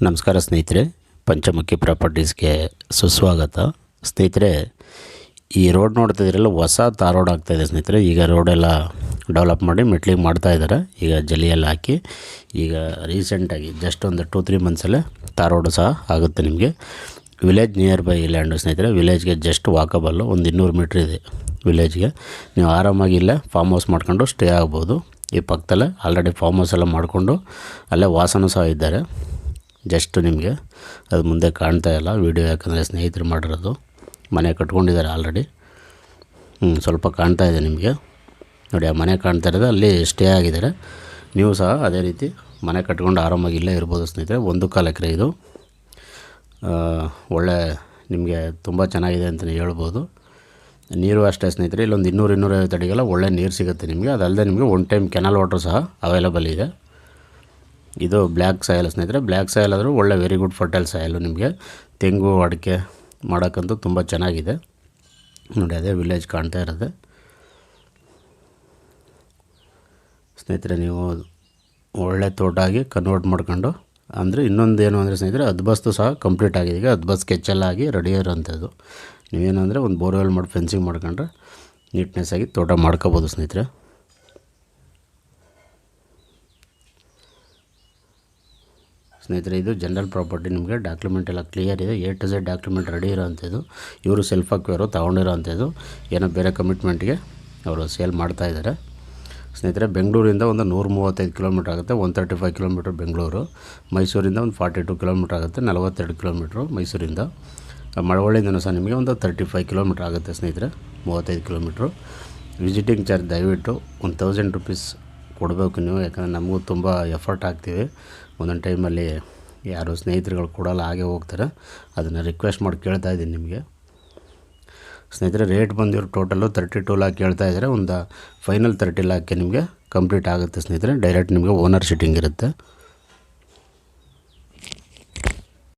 ನಮಸ್ಕಾರ ಸ್ನೇಹಿತರೆ, ಪಂಚಮುಖಿ ಪ್ರಾಪರ್ಟೀಸ್ಗೆ ಸುಸ್ವಾಗತ. ಸ್ನೇಹಿತರೆ, ಈ ರೋಡ್ ನೋಡ್ತಿದ್ದೀರಲ್ಲ, ಹೊಸ ತಾರ್ ರೋಡ್ ಆಗ್ತಾಯಿದೆ ಸ್ನೇಹಿತರೆ. ಈಗ ರೋಡೆಲ್ಲ ಡೆವಲಪ್ ಮಾಡಿ ಮೆಟ್ಲಿಂಗ್ ಮಾಡ್ತಾಯಿದ್ದಾರೆ. ಈಗ ಜಲ್ಲಿಯೆಲ್ಲ ಹಾಕಿ ಈಗ ರೀಸೆಂಟಾಗಿ ಜಸ್ಟ್ ಒಂದು 2-3 ಮಂತ್ಸಲ್ಲೇ ತಾರ್ ರೋಡು ಸಹ ಆಗುತ್ತೆ ನಿಮಗೆ. ವಿಲೇಜ್ ನಿಯರ್ ಬೈ ಲ್ಯಾಂಡು ಸ್ನೇಹಿತರೆ. ವಿಲೇಜ್ಗೆ ಜಸ್ಟ್ ವಾಕಬಲ್ಲು ಒಂದು 200 ಮೀಟ್ರ್ ಇದೆ ವಿಲೇಜ್ಗೆ. ನೀವು ಆರಾಮಾಗಿ ಇಲ್ಲೇ ಫಾರ್ಮ್ ಹೌಸ್ ಮಾಡ್ಕೊಂಡು ಸ್ಟೇ ಆಗ್ಬೋದು. ಈ ಪಕ್ಕದಲ್ಲೇ ಆಲ್ರೆಡಿ ಫಾರ್ಮ್ ಹೌಸ್ ಎಲ್ಲ ಮಾಡಿಕೊಂಡು ಅಲ್ಲೇ ವಾಸನೂ ಸಹ ಇದ್ದಾರೆ. ಜಸ್ಟ್ ನಿಮಗೆ ಅದು ಮುಂದೆ ಕಾಣ್ತಾ ಇಲ್ಲ ವಿಡಿಯೋ, ಯಾಕಂದರೆ ಸ್ನೇಹಿತರು ಮಾಡಿರೋದು. ಮನೆ ಕಟ್ಕೊಂಡಿದ್ದಾರೆ ಆಲ್ರೆಡಿ. ಸ್ವಲ್ಪ ಕಾಣ್ತಾ ಇದೆ ನಿಮಗೆ ನೋಡಿ. ಆ ಮನೆ ಕಾಣ್ತಾ ಇರೋದು ಅಲ್ಲಿ ಸ್ಟೇ ಆಗಿದ್ದಾರೆ. ನೀವು ಸಹ ಅದೇ ರೀತಿ ಮನೆ ಕಟ್ಕೊಂಡು ಆರಾಮಾಗಿ ಇಲ್ಲೇ ಇರ್ಬೋದು ಸ್ನೇಹಿತರೆ. 1.25 ಎಕರೆ ಇದು. ಒಳ್ಳೆ ನಿಮಗೆ ತುಂಬ ಚೆನ್ನಾಗಿದೆ ಅಂತಲೇ ಹೇಳ್ಬೋದು. ನೀರು ಅಷ್ಟೇ ಸ್ನೇಹಿತರೆ, ಇಲ್ಲೊಂದು 200-250 ಅಡಿಗೆಲ್ಲ ಒಳ್ಳೆ ನೀರು ಸಿಗುತ್ತೆ ನಿಮಗೆ. ಅದಲ್ಲದೆ ನಿಮಗೆ 1 ಟೈಮ್ ಕೆನಲ್ ವಾಟ್ರ್ ಸಹ ಅವೈಲೇಬಲ್ ಇದೆ. ಇದು ಬ್ಲ್ಯಾಕ್ ಸಾಯಿಲ್ ಸ್ನೇಹಿತರೆ. ಬ್ಲ್ಯಾಕ್ ಸಾಯಿಲ್ ಆದರೂ ಒಳ್ಳೆ ವೆರಿ ಗುಡ್ ಫರ್ಟೈಲ್ ಸಾಯಿಲು. ನಿಮಗೆ ತೆಂಗು ಅಡಿಕೆ ಮಾಡೋಕ್ಕಂತೂ ತುಂಬ ಚೆನ್ನಾಗಿದೆ ನೋಡಿ. ಅದೇ ವಿಲೇಜ್ ಕಾಣ್ತಾ ಇರೋದೆ ಸ್ನೇಹಿತರೆ. ನೀವು ಒಳ್ಳೆ ತೋಟ ಆಗಿ ಕನ್ವರ್ಟ್ ಮಾಡ್ಕೊಂಡು, ಅಂದರೆ ಇನ್ನೊಂದು ಏನು ಅಂದರೆ ಸ್ನೇಹಿತರೆ, ಹದ್ಬಸ್ತು ಸಹ ಕಂಪ್ಲೀಟ್ ಆಗಿದೆ. ಈಗ ಹದ್ಬಸ್ ಸ್ಕೆಚೆಲ್ಲ ಆಗಿ ರೆಡಿ ಇರೋಂಥದ್ದು. ನೀವೇನು ಅಂದರೆ ಒಂದು ಬೋರ್ವೆಲ್ ಮಾಡಿ ಫೆನ್ಸಿಂಗ್ ಮಾಡ್ಕೊಂಡ್ರೆ ನೀಟ್ನೆಸ್ ಆಗಿ ತೋಟ ಮಾಡ್ಕೋಬೋದು ಸ್ನೇಹಿತರೆ. ಇದು ಜನರಲ್ ಪ್ರಾಪರ್ಟಿ. ನಿಮಗೆ ಡಾಕ್ಯುಮೆಂಟ್ ಎಲ್ಲ ಕ್ಲಿಯರ್ ಇದೆ. A to Z document ready ಇರೋವಂಥದ್ದು. ಇವರು ಸೆಲ್ಫ್ ಅಕ್ವೇರು ತೊಗೊಂಡಿರೋವಂಥದ್ದು. ಏನೋ ಬೇರೆ ಕಮಿಟ್ಮೆಂಟ್ಗೆ ಅವರು ಸೇಲ್ ಮಾಡ್ತಾಯಿದ್ದಾರೆ ಸ್ನೇಹಿತರೆ. ಬೆಂಗಳೂರಿಂದ ಒಂದು 135 ಕಿಲೋಮೀಟ್ರ್ ಆಗುತ್ತೆ. 135 ಕಿಲೋಮೀಟ್ರ್ ಬೆಂಗಳೂರು. ಮೈಸೂರಿಂದ ಒಂದು 42 ಕಿಲೋಮೀಟ್ರ್ ಆಗುತ್ತೆ. 42 ಕಿಲೋಮೀಟ್ರು ಮೈಸೂರಿಂದ. ಮಳವಳ್ಳಿಯಿಂದನೂ ಸಹ ನಿಮಗೆ ಒಂದು 35 ಕಿಲೋಮೀಟ್ರ್ ಆಗುತ್ತೆ ಸ್ನೇಹಿತರೆ. 35 ಕಿಲೋಮೀಟ್ರು. ವಿಸಿಟಿಂಗ್ ಚಾರ್ಜ್ ದಯವಿಟ್ಟು 1000 ರುಪೀಸ್ ಕೊಡಬೇಕು ನೀವು, ಯಾಕಂದರೆ ನಮಗೂ ತುಂಬ ಎಫರ್ಟ್ ಹಾಕ್ತೀವಿ. ಒಂದೊಂದು ಟೈಮಲ್ಲಿ ಯಾರು ಸ್ನೇಹಿತರುಗಳು ಕೊಡೋಲ್ಲ, ಹಾಗೆ ಹೋಗ್ತಾರೆ. ಅದನ್ನು ರಿಕ್ವೆಸ್ಟ್ ಮಾಡಿ ಕೇಳ್ತಾ ಇದ್ದೀನಿ ನಿಮಗೆ ಸ್ನೇಹಿತರೆ. ರೇಟ್ ಬಂದಿರೋ ಟೋಟಲು 32 ಲಾಕ್ ಕೇಳ್ತಾ ಇದ್ದಾರೆ. ಒಂದು ಫೈನಲ್ 30 ಲಾಕ್ಗೆ ನಿಮಗೆ ಕಂಪ್ಲೀಟ್ ಆಗುತ್ತೆ ಸ್ನೇಹಿತರೆ. ಡೈರೆಕ್ಟ್ ನಿಮಗೆ ಓನರ್ ಸಿಟ್ಟಿಂಗ್ ಇರುತ್ತೆ.